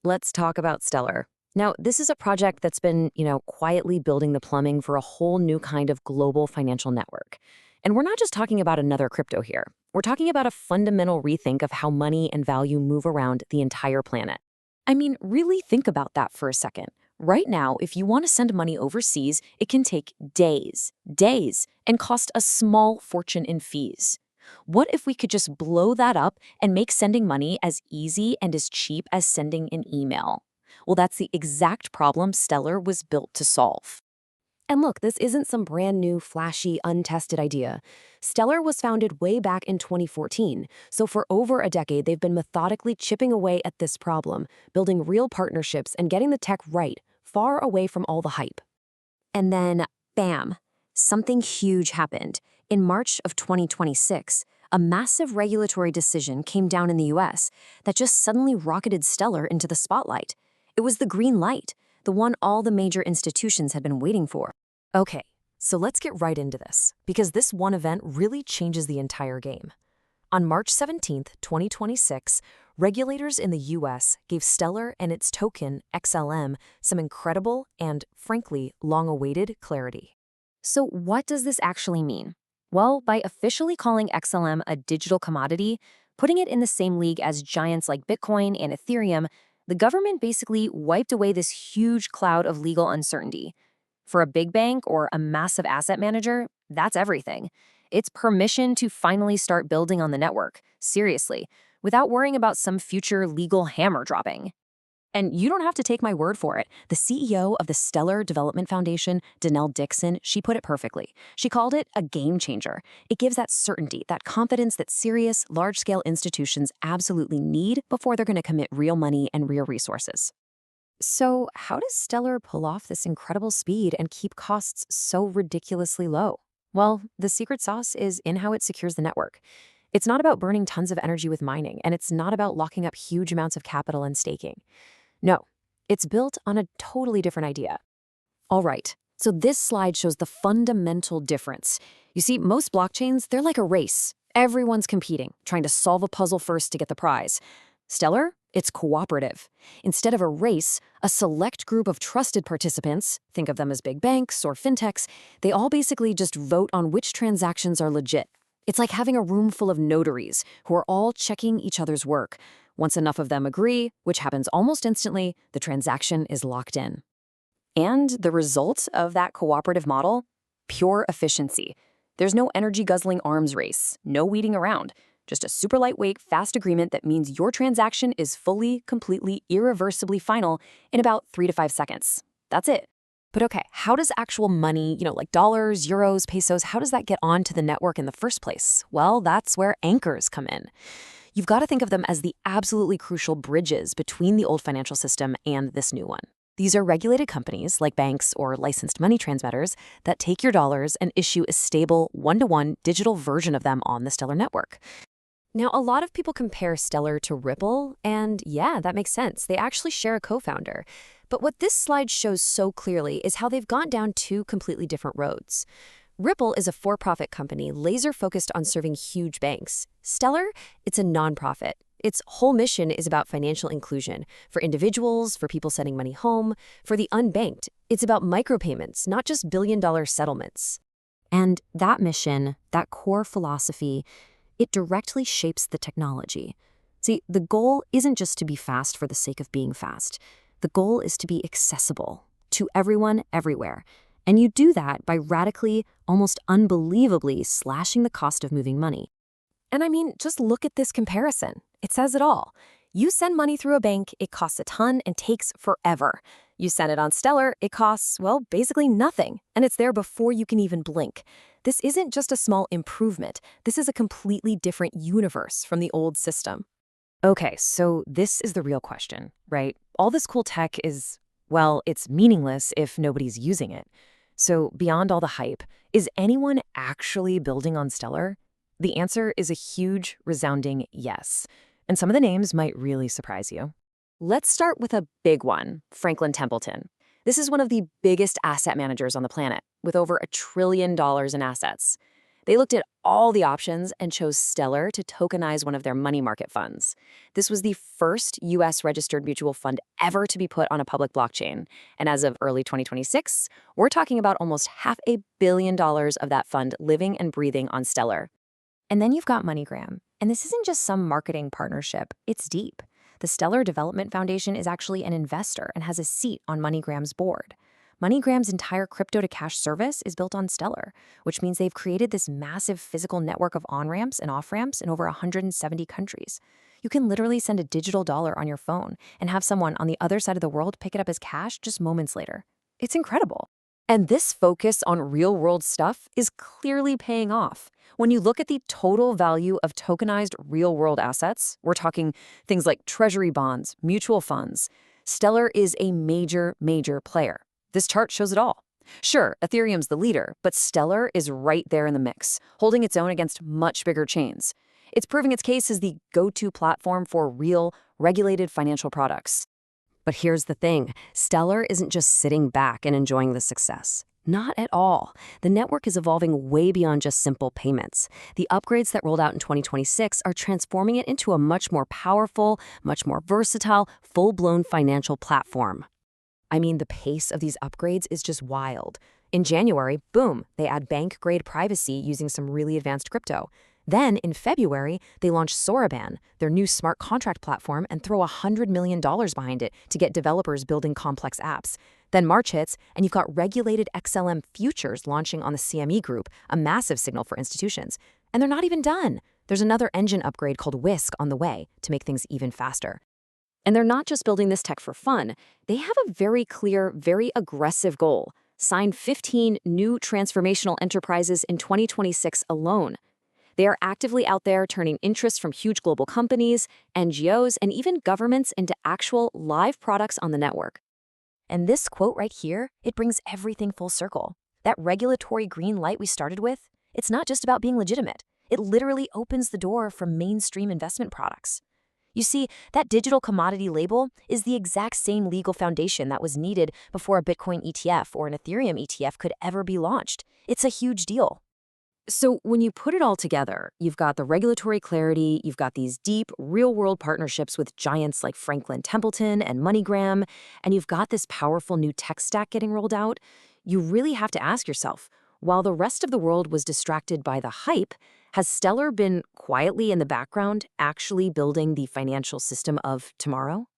Let's talk about Stellar. Now, this is a project that's been, quietly building the plumbing for a whole new kind of global financial network. And we're not just talking about another crypto here. We're talking about a fundamental rethink of how money and value move around the entire planet. I mean, really think about that for a second. Right now, if you want to send money overseas, it can take days, and cost a small fortune in fees. What if we could just blow that up and make sending money as easy and as cheap as sending an email? Well, that's the exact problem Stellar was built to solve. And look, this isn't some brand new, flashy, untested idea. Stellar was founded way back in 2014, so for over a decade, they've been methodically chipping away at this problem, building real partnerships and getting the tech right, far away from all the hype. And then, bam, something huge happened. In March of 2026, a massive regulatory decision came down in the US that just suddenly rocketed Stellar into the spotlight. It was the green light, the one all the major institutions had been waiting for. Okay, so let's get right into this, because this one event really changes the entire game. On March 17th, 2026, regulators in the US gave Stellar and its token, XLM, some incredible and, frankly, long-awaited clarity. So what does this actually mean? Well, by officially calling XLM a digital commodity, putting it in the same league as giants like Bitcoin and Ethereum, the government basically wiped away this huge cloud of legal uncertainty. For a big bank or a massive asset manager, that's everything. It's permission to finally start building on the network, seriously, without worrying about some future legal hammer dropping. And you don't have to take my word for it. The CEO of the Stellar Development Foundation, Danelle Dixon, she put it perfectly. She called it a game changer. It gives that certainty, that confidence that serious, large-scale institutions absolutely need before they're going to commit real money and real resources. So how does Stellar pull off this incredible speed and keep costs so ridiculously low? Well, the secret sauce is in how it secures the network. It's not about burning tons of energy with mining, and it's not about locking up huge amounts of capital and staking. No, it's built on a totally different idea. All right, so this slide shows the fundamental difference. You see, most blockchains, they're like a race. Everyone's competing, trying to solve a puzzle first to get the prize. Stellar, it's cooperative. Instead of a race, a select group of trusted participants, think of them as big banks or fintechs, they all basically just vote on which transactions are legit. It's like having a room full of notaries who are all checking each other's work. Once enough of them agree, which happens almost instantly, the transaction is locked in. And the result of that cooperative model? Pure efficiency. There's no energy-guzzling arms race, no weeding around. Just a super lightweight, fast agreement that means your transaction is fully, completely, irreversibly final in about 3 to 5 seconds. That's it. But okay, how does actual money, like dollars, euros, pesos, how does that get onto the network in the first place? Well, that's where anchors come in. You've got to think of them as the absolutely crucial bridges between the old financial system and this new one. These are regulated companies like banks or licensed money transmitters that take your dollars and issue a stable one-to-one digital version of them on the Stellar network. Now, a lot of people compare Stellar to Ripple, and yeah, that makes sense. They actually share a co-founder. But what this slide shows so clearly is how they've gone down two completely different roads. Ripple is a for-profit company laser-focused on serving huge banks. Stellar, it's a nonprofit. Its whole mission is about financial inclusion for individuals, for people sending money home, for the unbanked. It's about micropayments, not just billion-dollar settlements. And that mission, that core philosophy, it directly shapes the technology. See, the goal isn't just to be fast for the sake of being fast. The goal is to be accessible to everyone, everywhere. And you do that by radically, almost unbelievably slashing the cost of moving money. And I mean, just look at this comparison. It says it all. You send money through a bank, it costs a ton and takes forever. You send it on Stellar, it costs, well, basically nothing, and it's there before you can even blink. This isn't just a small improvement. This is a completely different universe from the old system. Okay, so this is the real question, right? All this cool tech is, well, it's meaningless if nobody's using it. So beyond all the hype, is anyone actually building on Stellar? The answer is a huge, resounding yes. And some of the names might really surprise you. Let's start with a big one, Franklin Templeton. This is one of the biggest asset managers on the planet, with over $1 trillion in assets. They looked at all the options and chose Stellar to tokenize one of their money market funds. This was the first US registered mutual fund ever to be put on a public blockchain. And as of early 2026, we're talking about almost $500 million of that fund living and breathing on Stellar. And then you've got MoneyGram. And this isn't just some marketing partnership, it's deep. The Stellar Development Foundation is actually an investor and has a seat on MoneyGram's board. MoneyGram's entire crypto-to-cash service is built on Stellar, which means they've created this massive physical network of on-ramps and off-ramps in over 170 countries. You can literally send a digital dollar on your phone and have someone on the other side of the world pick it up as cash just moments later. It's incredible. And this focus on real-world stuff is clearly paying off. When you look at the total value of tokenized real-world assets, we're talking things like treasury bonds, mutual funds. Stellar is a major, major player. This chart shows it all. Sure, Ethereum's the leader, but Stellar is right there in the mix, holding its own against much bigger chains. It's proving its case as the go-to platform for real, regulated financial products. But here's the thing, Stellar isn't just sitting back and enjoying the success. Not at all. The network is evolving way beyond just simple payments. The upgrades that rolled out in 2026 are transforming it into a much more powerful, much more versatile, full-blown financial platform. I mean, the pace of these upgrades is just wild. In January, boom, they add bank-grade privacy using some really advanced crypto. Then, in February, they launch Soroban, their new smart contract platform, and throw $100 million behind it to get developers building complex apps. Then March hits, and you've got regulated XLM futures launching on the CME Group, a massive signal for institutions. And they're not even done. There's another engine upgrade called Whisk on the way to make things even faster. And they're not just building this tech for fun. They have a very clear, very aggressive goal: sign 15 new transformational enterprises in 2026 alone. They are actively out there turning interest from huge global companies, NGOs, and even governments into actual live products on the network. And this quote right here, it brings everything full circle. That regulatory green light we started with, it's not just about being legitimate. It literally opens the door for mainstream investment products. You see, that digital commodity label is the exact same legal foundation that was needed before a Bitcoin ETF or an Ethereum ETF could ever be launched. It's a huge deal. So when you put it all together, you've got the regulatory clarity, you've got these deep, real-world partnerships with giants like Franklin Templeton and MoneyGram, and you've got this powerful new tech stack getting rolled out. You really have to ask yourself, while the rest of the world was distracted by the hype, has Stellar been quietly in the background actually building the financial system of tomorrow?